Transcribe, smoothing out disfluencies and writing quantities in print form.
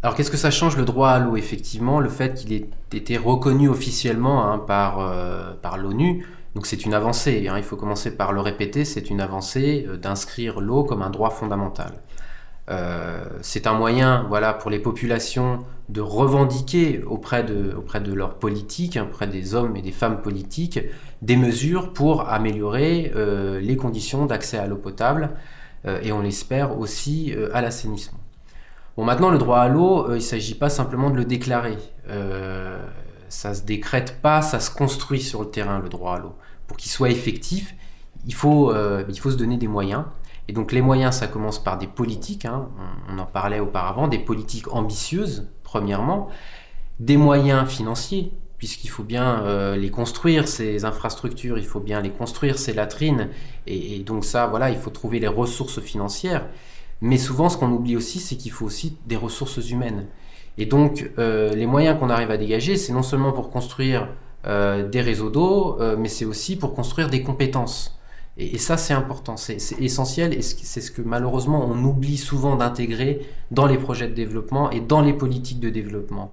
Alors qu'est-ce que ça change le droit à l'eau? Effectivement, le fait qu'il ait été reconnu officiellement par l'ONU, donc c'est une avancée, hein, il faut commencer par le répéter, c'est une avancée d'inscrire l'eau comme un droit fondamental. C'est un moyen, voilà, pour les populations de revendiquer auprès de leurs politiques, auprès des hommes et des femmes politiques, des mesures pour améliorer les conditions d'accès à l'eau potable et on l'espère aussi à l'assainissement. Bon, maintenant, le droit à l'eau, il ne s'agit pas simplement de le déclarer. Ça se décrète pas, ça se construit sur le terrain, le droit à l'eau. Pour qu'il soit effectif, il faut se donner des moyens. Et donc les moyens, ça commence par des politiques, hein, on en parlait auparavant, des politiques ambitieuses, premièrement, des moyens financiers, puisqu'il faut bien les construire, ces infrastructures, il faut bien les construire, ces latrines, et donc ça, voilà, il faut trouver les ressources financières. Mais souvent, ce qu'on oublie aussi, c'est qu'il faut aussi des ressources humaines. Et donc, les moyens qu'on arrive à dégager, c'est non seulement pour construire des réseaux d'eau, mais c'est aussi pour construire des compétences. Et ça, c'est important, c'est essentiel, et c'est ce que malheureusement on oublie souvent d'intégrer dans les projets de développement et dans les politiques de développement.